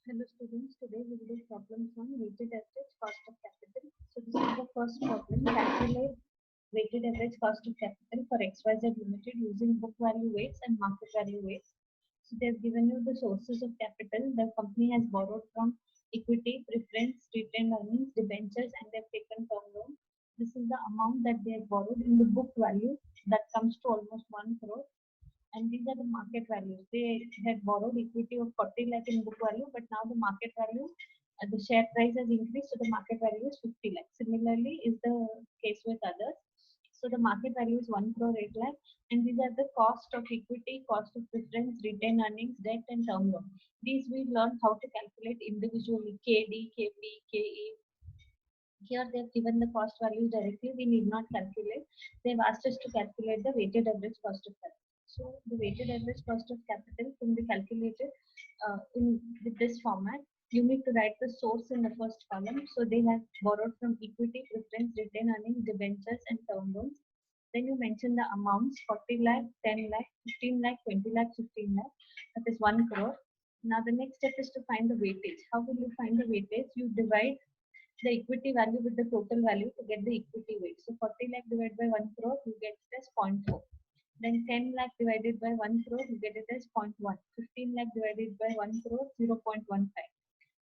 Hello students, today we will do problems on weighted average cost of capital. So this is the first problem. Calculate weighted average cost of capital for XYZ Limited using book value weights and market value weights. So they have given you the sources of capital. The company has borrowed from equity, preference, retained earnings, debentures, and they have taken term loan. This is the amount that they have borrowed in the book value that comes to almost 1 crore, and these are the market values. They had borrowed equity of 40 lakh in book value, but now the market value, the share price has increased, so the market value is 50 lakh. Similarly, is the case with others. So the market value is 1 crore 8 lakh, and these are the cost of equity, cost of preference, retained earnings, debt, and term loan. These we learn how to calculate individually: KD, KP, KE. Here they have given the cost values directly. We need not calculate. They have asked us to calculate the weighted average cost of capital. So the weighted average cost of capital can be calculated in with this format. You need to write the source in the first column. So they have borrowed from equity, preference, retained earnings, debentures, and term loans. Then you mention the amounts: 40 lakh, 10 lakh, 15 lakh, 20 lakh, 15 lakh. That is 1 crore. Now the next step is to find the weightage. How will you find the weightage? You divide the equity value with the total value to get the equity weight. So 40 lakh divided by 1 crore, you get it as zero point 0.4. Then 10 lakh divided by 1 crore, you get it as zero point 0.1. 15 lakh divided by 1 crore, 0.15.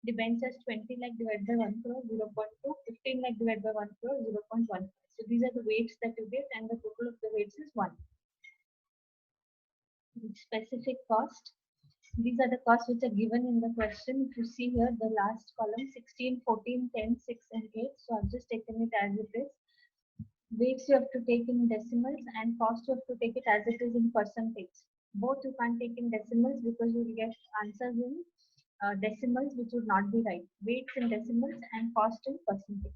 Debentures 20 lakh divided by 1 crore, 0.2. 15 lakh divided by 1 crore, 0.15. So these are the weights that you get, and the total of the weights is 1. Specific cost. These are the costs which are given in the question. If you see here, the last column 16, 14, 10, 6, and 8. So I've just taken it as it is. Weights you have to take in decimals, and cost you have to take it as it is in percentage. Both you can't take in decimals because you will get answers in decimals which would not be right. Weights in decimals and cost in percentage.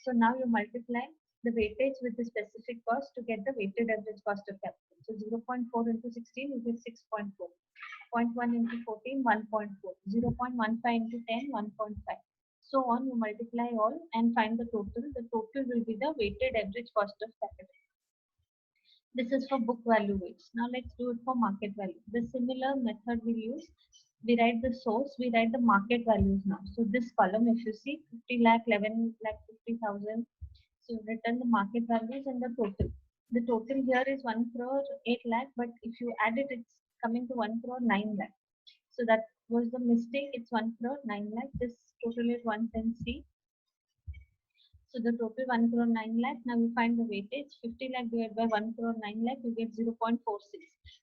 So now you multiply the weightage with the specific cost to get the weighted average cost of capital. So 0.4 into 16, you get 6.4. 0.1 into 14, 1.4. 0.15 into 10, 1.5. So on, you multiply all and find the total. The total will be the weighted average cost of capital. This is for book value weights. Now let's do it for market value. The similar method we use. We write the source, we write the market values now. So this column, if you see, 50 lakh, 11 lakh, 50,000. So you've written the market values and the total. The total here is 1 crore 8 lakh, but if you add it, it's coming to 1 crore 9 lakh. So that was the mistake. It's 1 crore 9 lakh. This total is 110C. So the total 1 crore 9 lakh. Now we find the weightage. 50 lakh divided by 1 crore 9 lakh, you get 0.46.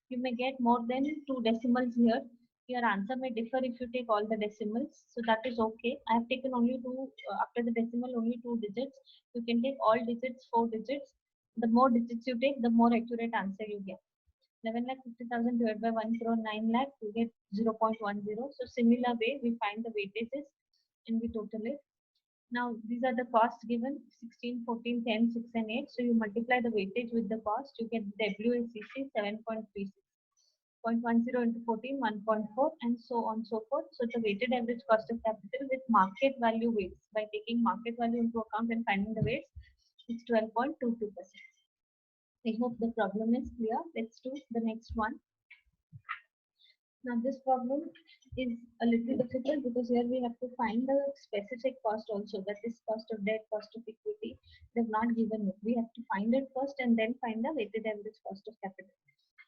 You may get more than 2 decimals here. Your answer may differ if you take all the decimals. So that is okay. I have taken only two, after the decimal, only 2 digits. You can take all digits, 4 digits. The more digits you take, the more accurate answer you get. 11 lakh 50,000 divided by 1 crore 9 lakh, you get 0.10. So similar way, we find the weightages and we total it. Now these are the costs given: 16, 14, 10, 6, and 8. So you multiply the weightage with the cost, you get WACC 7.36. 0.10 into 14, 1.4, and so on so forth. So the weighted average cost of capital with market value weights, by taking market value into account and finding the weights, is 12.22%. I hope the problem is clear. Let's do the next one. Now this problem is a little difficult because here we have to find the specific cost also, that is cost of debt, cost of equity. They've not given it. We have to find it first and then find the weighted average cost of capital.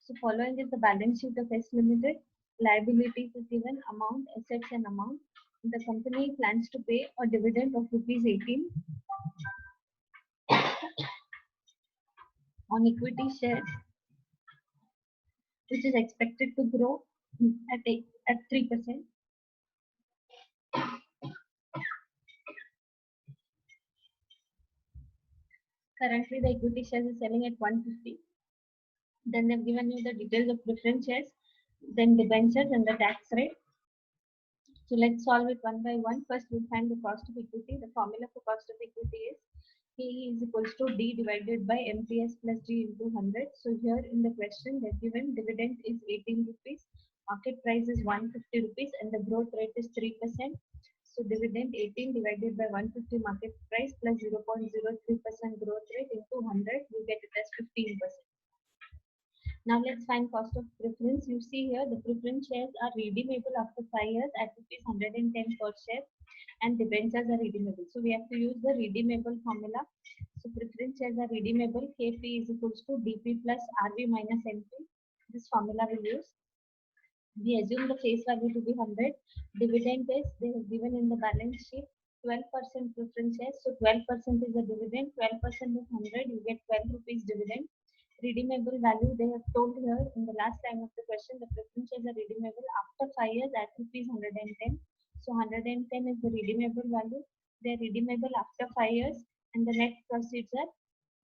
So following is the balance sheet of S Limited. Liabilities is given, amount, assets, and amount. The company plans to pay a dividend of rupees 18 on equity shares, which is expected to grow at 3%. Currently, the equity shares is selling at 150. Then they've given you the details of preference shares, then debentures and the tax rate. So let's solve it one by one. First, we'll find the cost of equity. The formula for cost of equity is K is equals to D divided by MPS plus G into 100. So here in the question, they've given dividend is 18 rupees, market price is 150 rupees, and the growth rate is 3%. So dividend 18 divided by 150 market price plus 0.03% growth rate into 100, you get it as 15%. Now let's find cost of preference. You see here the preference shares are redeemable after 5 years at rupees 110 per share, and debentures are redeemable. So we have to use the redeemable formula. So preference shares are redeemable. KP is equals to DP plus RV minus NP. This formula we use. We assume the face value to be 100. Dividend is they have given in the balance sheet 12% preference shares. So 12% is the dividend. 12% of 100, you get 12 rupees dividend. Redeemable value they have told here in the last line of the question. The preference shares are redeemable after 5 years at rupees 110. So 110 is the redeemable value. They are redeemable after 5 years, and the net proceeds are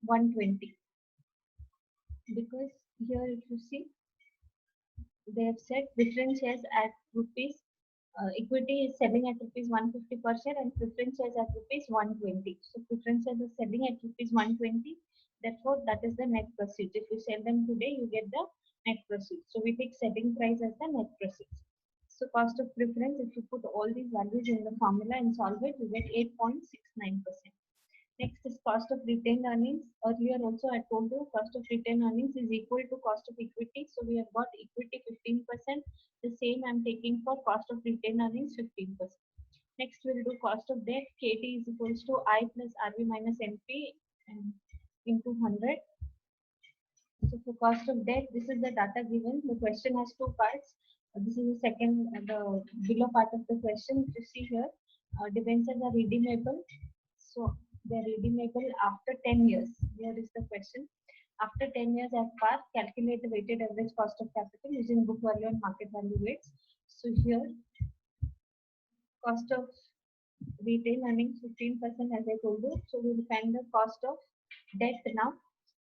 120. Because here if you see, they have said preference shares at rupees equity is selling at rupees 150 per share and preference shares at rupees 120. So preference shares are selling at rupees 120. Therefore, that is the net proceeds. If you sell them today, you get the net proceeds. So we take selling price as the net proceeds. So cost of preference, if you put all these values in the formula and solve it, you get 8.69%. Next is cost of retained earnings. Earlier also I told you cost of retained earnings is equal to cost of equity. So we have got equity 15%. The same I'm taking for cost of retained earnings 15%. Next we'll do cost of debt. KT is equals to I plus RV minus NP into 100. So for cost of debt, this is the data given. The question has two parts. This is the second, the below part of the question. If you see here, debentures are redeemable. So they are redeemable after 10 years. Here is the question. After 10 years at par, calculate the weighted average cost of capital using book value and market value weights. So here, cost of retail earnings 15% as I told you. So we will find the cost of debt now.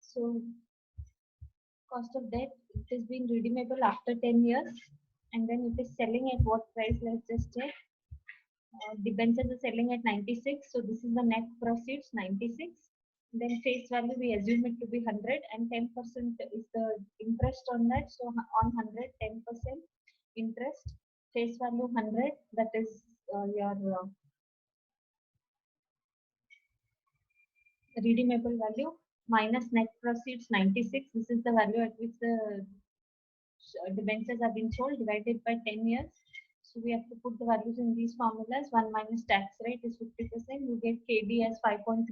So cost of debt, it is being redeemable after 10 years, and then it is selling at what price? Let's just check. Debentures are selling at 96, so this is the net proceeds 96. Then face value we assume it to be 100, and 10% is the interest on that. So on 100, 10% interest. Face value 100, that is your redeemable value, minus net proceeds 96. This is the value at which the debentures have been sold, divided by 10 years. So we have to put the values in these formulas. 1 minus tax rate is 50%. You get KD as 5.30.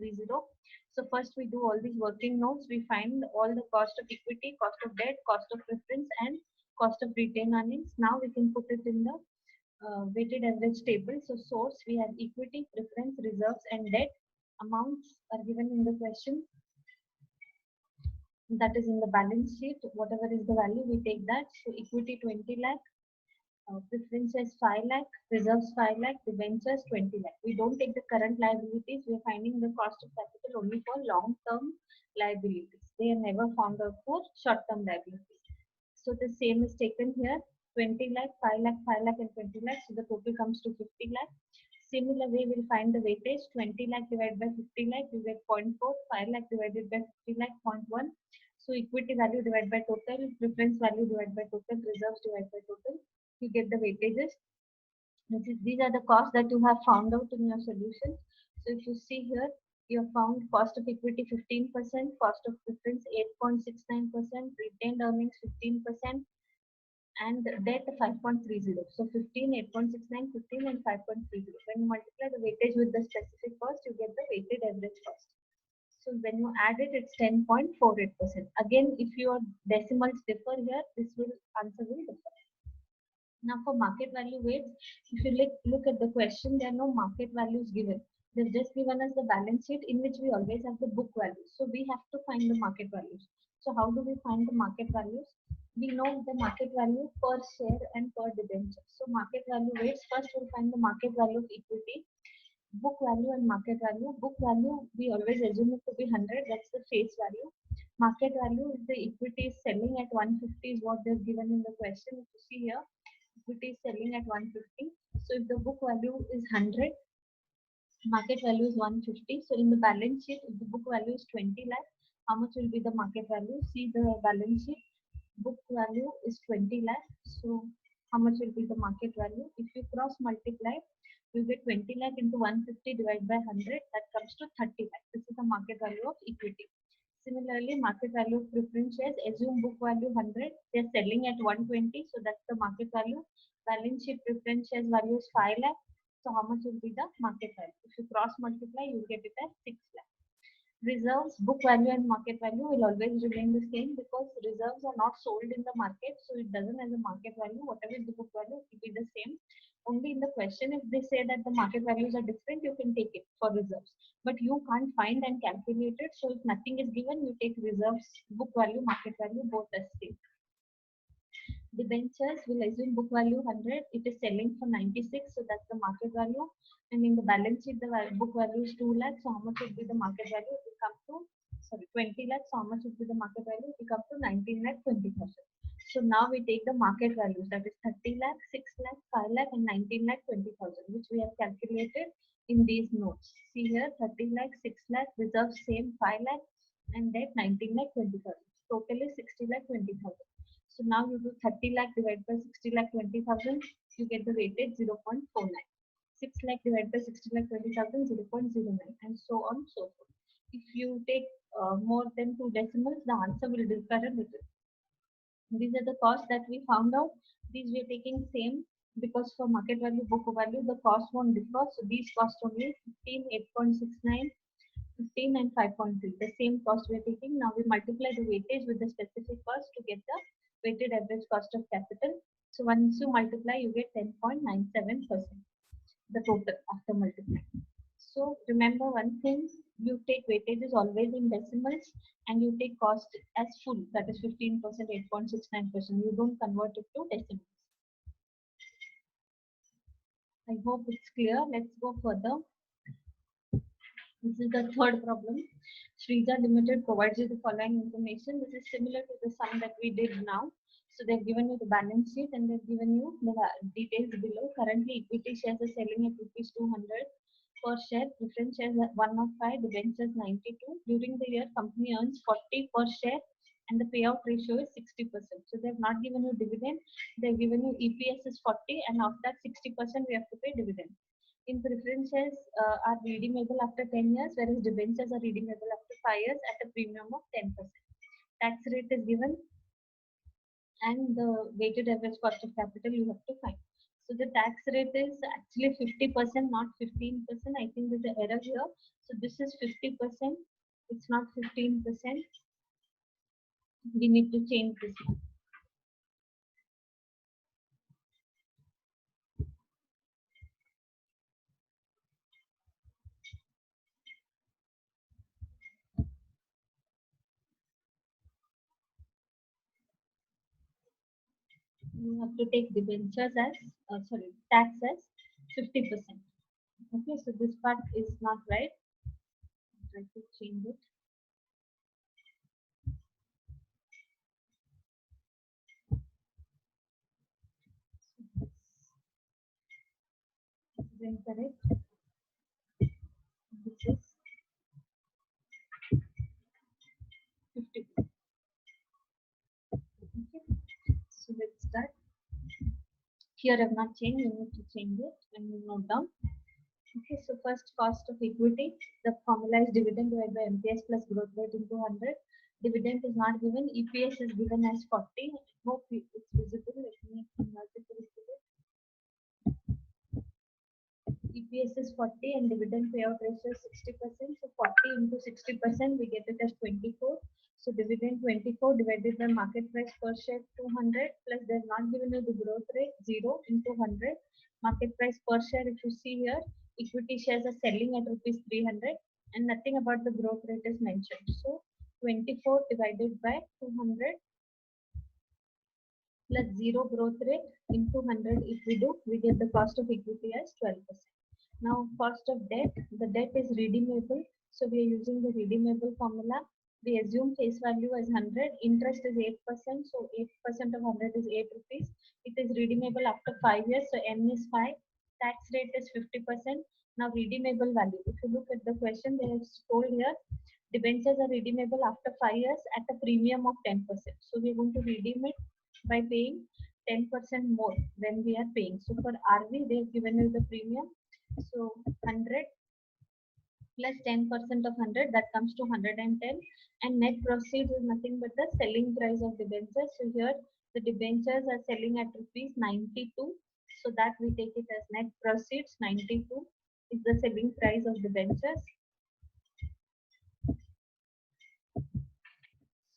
So first we do all these working notes. We find all the cost of equity, cost of debt, cost of preference, and cost of retained earnings. Now we can put it in the weighted average table. So source, we have equity, preference, reserves, and debt. Amounts are given in the question. That is in the balance sheet. Whatever is the value, we take that. So equity 20 lakh, preferences 5 lakh, reserves 5 lakh, debentures 20 lakh. We don't take the current liabilities. We are finding the cost of capital only for long-term liabilities. They are never found out for short-term liabilities. So the same is taken here. 20 lakh, 5 lakh, 5 lakh, and 20 lakh. So the total comes to 50 lakh. Similar way, we'll find the weightage. 20 lakh divided by 50 lakh, you get 0.4. 5 lakh divided by 50 lakh, 0.1. So equity value divided by total, preference value divided by total, reserves divided by total. You get the weightages. These are the costs that you have found out in your solution. So if you see here, you have found cost of equity 15%, cost of preference 8.69%, retained earnings 15%, and debt 5.30. So 15, 8.69, 15, and 5.30. When you multiply the weightage with the specific cost, you get the weighted average cost. So when you add it, it's 10.48%. Again, if your decimals differ here, this answer will differ. Now for market value weights, if you look at the question, there are no market values given. They've just given us the balance sheet in which we always have the book values. So we have to find the market values. So how do we find the market values? We know the market value per share and per debenture. So market value weights, first we'll find the market value of equity, book value and market value. Book value, we always assume it to be 100, that's the face value. Market value is the equity is selling at 150 is what they've given in the question. If you see here, equity is selling at 150. So if the book value is 100, market value is 150. So in the balance sheet, if the book value is 20 lakh, how much will be the market value? See the balance sheet, book value is 20 lakh. So how much will be the market value? If you cross multiply, you get 20 lakh into 150 divided by 100, that comes to 30 lakh. This is the market value of equity. Similarly, market value of preference shares, assume book value 100, they're selling at 120, so that's the market value. Balance sheet preference shares value is 5 lakh, so how much will be the market value? If you cross multiply, you get it as 6 lakh. Reserves, book value and market value will always remain the same because reserves are not sold in the market, so it doesn't have a market value. Whatever is the book value, it will be the same. Only in the question, if they say that the market values are different, you can take it for reserves. But you can't find and calculate it, so if nothing is given, you take reserves, book value, market value, both as same. Debentures will assume book value 100, it is selling for 96, so that's the market value. And in the balance sheet, the book value is 2 lakhs, so how much would be the market value? It will come to, sorry, 20 lakhs, so how much would be the market value? It will come to 19 lakh 20,000. So now we take the market values, that is 30 lakh, 6 lakh, 5 lakh, and 19 lakh 20,000, which we have calculated in these notes. See here, 30 lakh, 6 lakh, reserve same 5 lakh, and debt 19 lakh 20,000. Total is 60 lakh 20,000. So now you do 30 lakh divided by 60 lakh 20,000, you get the weightage 0.49. 6 lakh divided by 60 lakh 20,000, 0.09, and so on so forth. If you take more than 2 decimals, the answer will differ a little. These are the costs that we found out. These we are taking same because for market value, book value, the cost won't differ. So these costs only 15, 8.69, 15 and 5.3. The same cost we are taking. Now we multiply the weightage with the specific cost to get the weighted average cost of capital. So once you multiply, you get 10.97%, the total after multiplying. So remember one thing, you take weightages always in decimals and you take cost as full, that is 15%, 8.69%. You don't convert it to decimals. I hope it's clear. Let's go further. This is the third problem. Shrija Limited provides you the following information. This is similar to the sum that we did now. So they've given you the balance sheet and they've given you the details below. Currently, equity shares are selling at rupees 200 per share. Preference shares at 105, debentures 92. During the year, company earns 40 per share and the payout ratio is 60%. So they've not given you dividend. They've given you EPS is 40 and of that 60% we have to pay dividend. In preference shares are redeemable after 10 years, whereas debentures are redeemable after 5 years at a premium of 10%. Tax rate is given and the weighted average cost of capital you have to find. So the tax rate is actually 50%, not 15%. I think there's an error here. So this is 50%. It's not 15%. We need to change this one. You have to take debentures as, tax as 50%. Okay, so this part is not right. I'll try to change it. This is incorrect. This is 50%. Okay, so let's start. Here I have not changed, you need to change it and you note down. Okay, so first cost of equity, the formula is dividend divided by MPS plus growth rate into 100. Dividend is not given, EPS is given as 40. I hope it's visible. Let me convert it to visible. EPS is 40 and dividend payout ratio is 60%. So 40 into 60%, we get it as 24. So dividend 24 divided by market price per share 200 plus they've not given you the growth rate 0 into 100. Market price per share, if you see here, equity shares are selling at rupees 300 and nothing about the growth rate is mentioned. So 24 divided by 200 plus 0 growth rate into 100, if we do, we get the cost of equity as 12%. Now cost of debt, the debt is redeemable. So we are using the redeemable formula. We assume face value as 100, interest is 8%. So 8% of 100 is 8 rupees. It is redeemable after 5 years. So N is 5. Tax rate is 50%. Now redeemable value. If you look at the question, they have told here, debentures are redeemable after 5 years at a premium of 10%. So we are going to redeem it by paying 10% more than we are paying. So for RV, they have given you the premium. So 100 plus 10% of 100, that comes to 110, and net proceeds is nothing but the selling price of debentures. So here the debentures are selling at rupees 92, so that we take it as net proceeds. 92 is the selling price of debentures.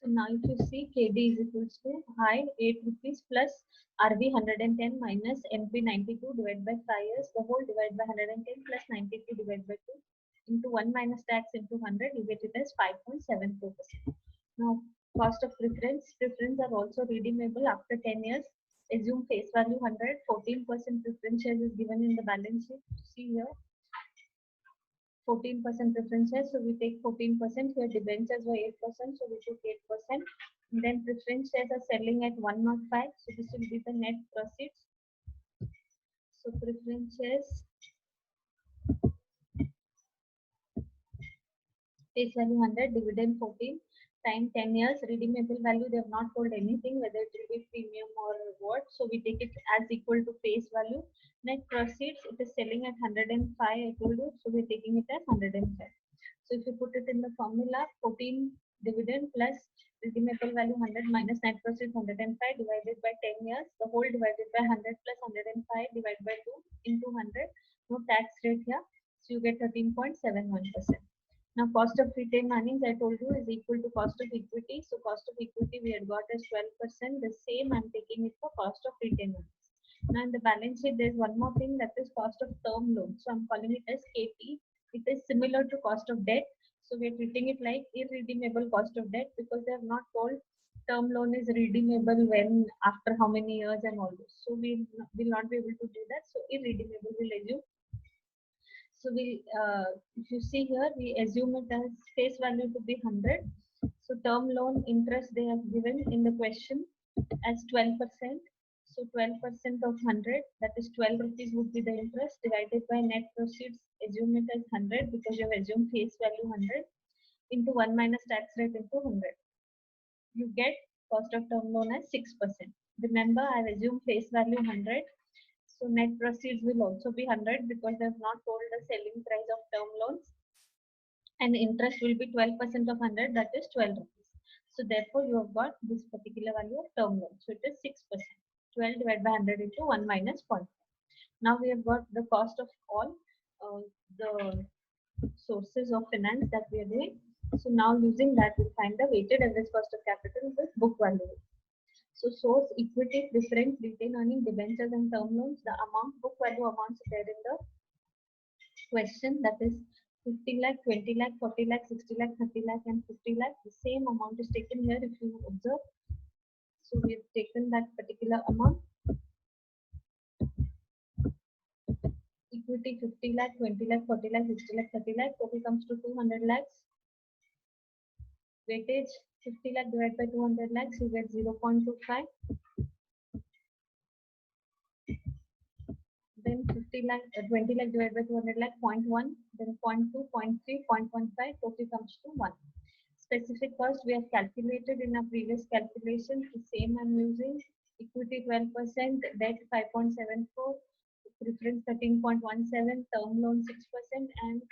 So now if you see KD is equals to I 8 rupees plus RB 110 minus NP 92 divided by 5 years, the whole divided by 110 plus 92 divided by 2 into 1 minus tax into 100, you get it as 5.74%. Now cost of preference are also redeemable after 10 years. Assume face value 100, 14% preference shares is given in the balance sheet. See here 14% preference shares, so we take 14%. Here debentures were 8%, so we took 8%. And then preference shares are selling at 105, so this will be the net proceeds. So preference shares face value 100, dividend 14, time 10 years, redeemable value they have not told anything whether it will be premium or what, so we take it as equal to face value. Net proceeds, it is selling at 105, I told you, so we're taking it as 105. So if you put it in the formula, 14 dividend plus redeemable value 100 minus net proceeds 105 divided by 10 years, the whole divided by 100 plus 105 divided by 2 into 100, no tax rate here, so you get 13.71%. Now cost of retained earnings I told you is equal to cost of equity. So cost of equity we had got as 12%. The same I'm taking it for cost of retained earnings. Now in the balance sheet there is one more thing, that is cost of term loan. So I'm calling it as KT. It is similar to cost of debt. So we are treating it like irredeemable cost of debt because they have not told term loan is redeemable when, after how many years and all this. So we will not be able to do that. So irredeemable will assume. So if you see here, we assume it as face value to be 100. So term loan interest they have given in the question as 12%. So 12% of 100, that is 12 rupees would be the interest divided by net proceeds. Assume it as 100 because you have assumed face value 100 into 1 minus tax rate into 100. You get cost of term loan as 6%. Remember, I have assumed face value 100. So net proceeds will also be 100 because they have not told the selling price of term loans, and interest will be 12% of 100, that is 12 rupees. So therefore you have got this particular value of term loan. So it is 6%. 12 divided by 100 into 1 minus 0.5. Now we have got the cost of all the sources of finance that we are doing. So now using that we find the weighted average cost of capital with book value. So source, equity, preference, retained earning, debentures and term loans, the amount, book value amounts there in the question, that is 50 lakh, 20 lakh, 40 lakh, 60 lakh, 30 lakh and 50 lakh. The same amount is taken here if you observe. So we have taken that particular amount. Equity 50 lakh, 20 lakh, 40 lakh, 60 lakh, 30 lakh, total comes to 200 lakhs. Weightage 50 lakh divided by 200 lakhs, you get 0.25. Then 50 lakh, 20 lakh divided by 200 lakh, 0.1, then 0.2, 0.3, 0.15, total comes to 1. Specific cost we have calculated in our previous calculation, the same I'm using. Equity 12%, debt 5.74, preference 13.17, term loan 6%, and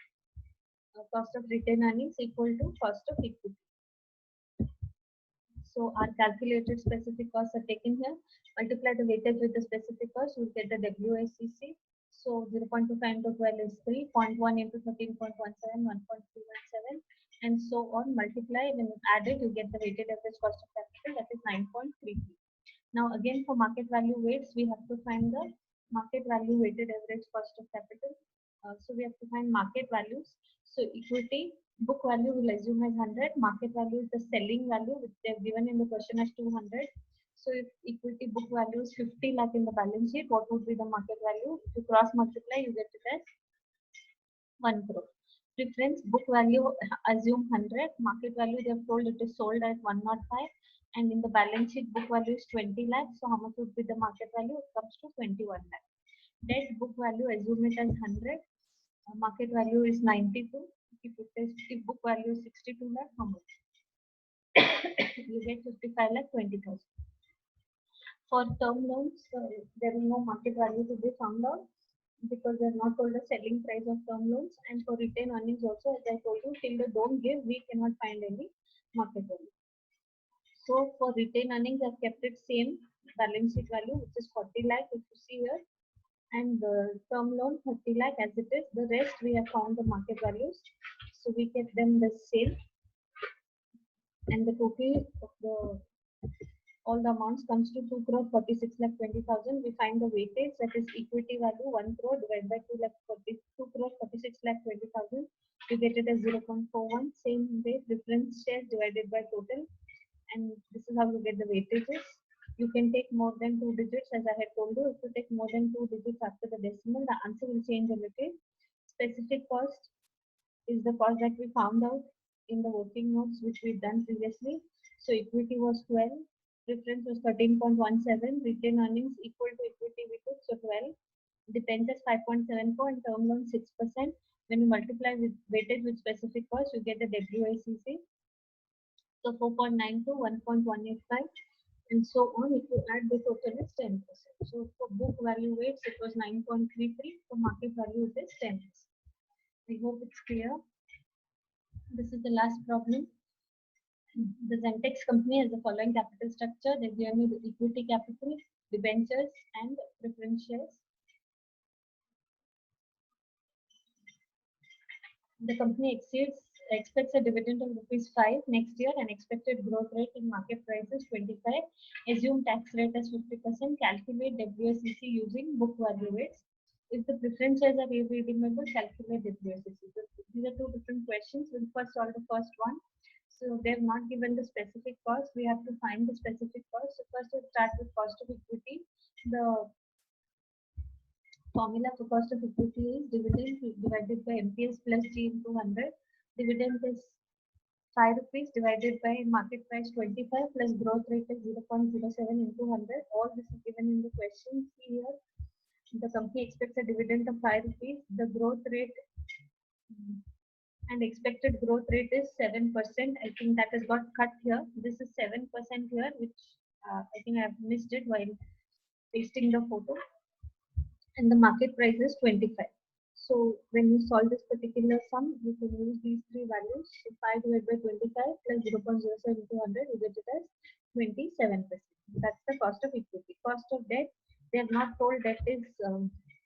cost of retained earnings equal to cost of equity. So our calculated specific costs are taken here. Multiply the weightage with the specific cost, we'll get the WACC. So 0.25 into 12 is 3, 0.1 into 13.17, 1.317, and so on. Multiply, when you add it, you get the weighted average cost of capital, that is 9.33. Now again for market value weights, we have to find the market value weighted average cost of capital. So we have to find market values. So equity, book value will assume as 100, market value is the selling value which they have given in the question as 200. So if equity book value is 50 lakh in the balance sheet, what would be the market value? If you cross multiply, you get it as 1 crore. Preference book value assume 100, market value they have told it is sold at 105, and in the balance sheet book value is 20 lakhs. So how much would be the market value? It comes to 21 lakhs. Debt book value assume it as 100, market value is 92. If book value is 62 lakh, how much? You get 55 lakh 20,000. For term loans, there is no market value to be found out. because they are not told the selling price of term loans, and for retained earnings also, as I told you, till they don't give, we cannot find any market value. So for retained earnings, I've kept it same balance sheet value, which is 40 lakh, if you see here, and the term loan 30 lakh as it is. The rest we have found the market values, so we kept them the same, and the total of the all the amounts comes to 2 crore 46 lakh 20,000. We find the weightage, that is equity value 1 crore divided by 2 lakh 2 crore 46 lakh 20,000. We get it as 0.41. Same way, difference shares divided by total, and this is how you get the weightages. You can take more than 2 digits, as I had told you. If you take more than 2 digits after the decimal, the answer will change a little. Specific cost is the cost that we found out in the working notes which we've done previously. So equity was 12, preference was 13.17, retained earnings equal to equity we took, so 12, debentures 5.74, and term loan 6%. When you multiply with weightage with specific cost, you get the WICC. So 4.92, 1.185, and so on. If you add the total is 10%. So for book value weights, it was 9.33. For market value, it is 10%. I hope it's clear. This is the last problem. The Zentex company has the following capital structure. They give me the equity capital, debentures, and preference shares. The company expects a dividend of ₹5 next year, and expected growth rate in market price is 25. Assume tax rate as 50%. Calculate WSCC using book value weights. If the preference shares are irredeemable, calculate WSCC. So these are two different questions. We'll first solve the first one. So they have not given the specific cost. We have to find the specific cost. So first we'll start with cost of equity. The formula for cost of equity is dividend divided by MPS plus G into 100. Dividend is 5 rupees divided by market price 25 plus growth rate is 0.07 into 100. All this is given in the question. See here, the company expects a dividend of 5 rupees. The growth rate and expected growth rate is 7%. I think that has got cut here. This is 7% here, which I think I have missed it while pasting the photo. And the market price is 25. So when you solve this particular sum, you can use these three values. So 5 divided by 25 plus 0.07 into 100, you get it as 27%. That's the cost of equity. Cost of debt, they have not told debt is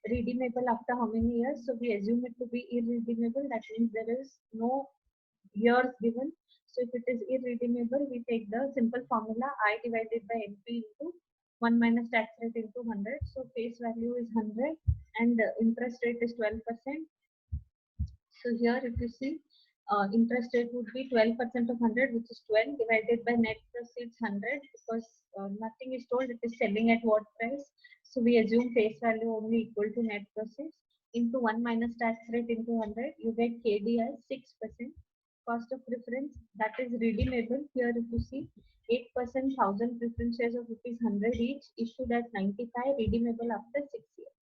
redeemable after how many years. So we assume it to be irredeemable. That means there is no years given. So if it is irredeemable, we take the simple formula I divided by NP into 1 minus tax rate into 100. So face value is 100 and interest rate is 12%. So here if you see, interest rate would be 12% of 100, which is 12, divided by net proceeds 100, because nothing is told, it is selling at what price. So we assume face value only equal to net proceeds into 1 minus tax rate into 100. You get KD as 6%. Cost of preference, that is redeemable. Here if you see, 8%, 1000 preference shares of ₹100 each, issued at 95, redeemable after 6 years.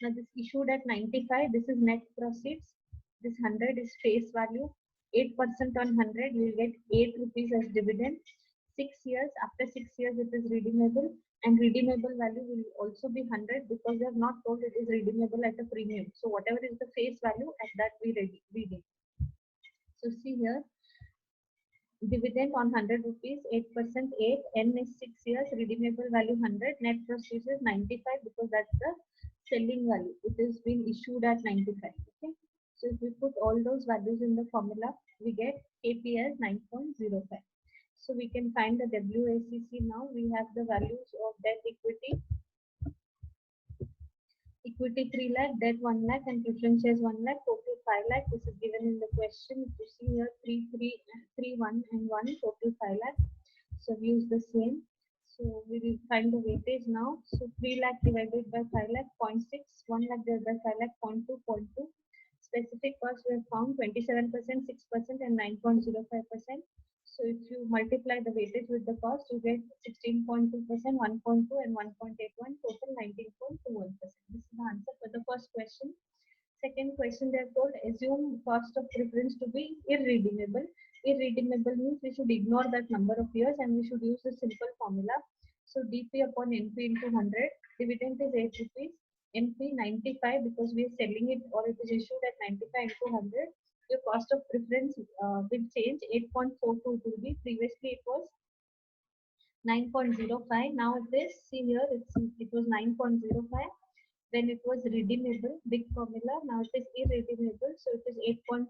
Now this issued at 95, this is net proceeds. This 100 is face value. 8% on 100, you will get 8 rupees as dividend. 6 years, after 6 years it is redeemable, and redeemable value will also be 100 because they have not told it is redeemable at a premium. So whatever is the face value, at that we redeem. So see here, dividend on 100 rupees, 8%, 8, N is 6 years, redeemable value 100, net proceeds is 95 because that's the selling value. It is being issued at 95. Okay. So if we put all those values in the formula, we get KP as 9.05. So we can find the WACC now. We have the values of debt equity. Equity 3 lakh, debt 1 lakh, and preference shares 1 lakh, total 5 lakh. This is given in the question. If you see here, 3, 3, 3, 1, and 1, total 5 lakh. So we use the same. So we will find the weightage now. So 3 lakh divided by 5 lakh, 0.6, 1 lakh divided by 5 lakh, 0.2, 0.2. Specific cost we have found 27%, 6%, and 9.05%. So if you multiply the weightage with the cost, you get 16.2%, 1.2, and 1.81, total 19.21%. This is the answer for the first question. Second question, they are told assume cost of preference to be irredeemable. Irredeemable means we should ignore that number of years and we should use the simple formula. So DP upon NP into 100, dividend is 8 rupees. NP 95 because we are selling it or it is issued at 95 into 100. Your cost of preference will change. 8.42 it will be. Previously it was 9.05. Now it is, see here, it was 9.05. Then it was redeemable, big formula. Now it is irredeemable, so it is 8.42.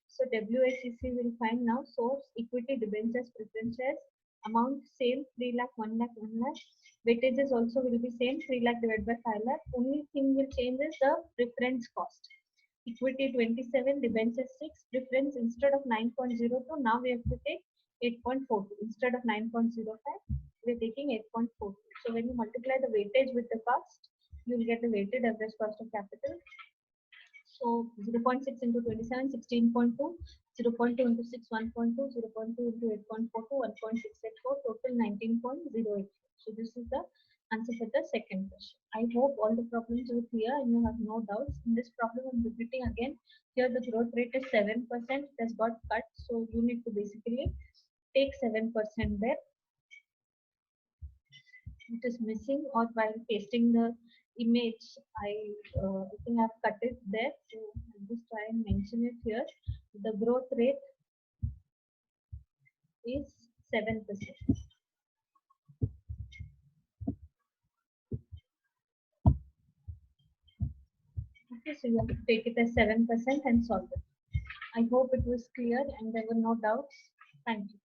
So WACC will find now source, equity, debentures, preference shares, amount same, 3 lakh, 1 lakh, 1 lakh. Weightages also will be same, 3 lakh divided by 5 lakh. Only thing will change is the preference cost. Equity 27, debentures 6, preference instead of 9.02, now we have to take 8.42. Instead of 9.05, we are taking 8.42. So when you multiply the weightage with the cost, you will get the weighted average cost of capital. So 0.6 into 27, 16.2, 0.2 into 6, 1.2, 0.2 into 8.42, 1.684, total 19.08. So this is the answer for the second question. I hope all the problems are clear and you have no doubts. In this problem, I'm repeating again. Here the growth rate is 7%. It has got cut. So you need to basically take 7% there. It is missing, or while pasting the image, I think I've cut it there. So I'll just try and mention it here. The growth rate is 7%. Okay, so you have to take it as 7% and solve it. I hope it was clear and there were no doubts. Thank you.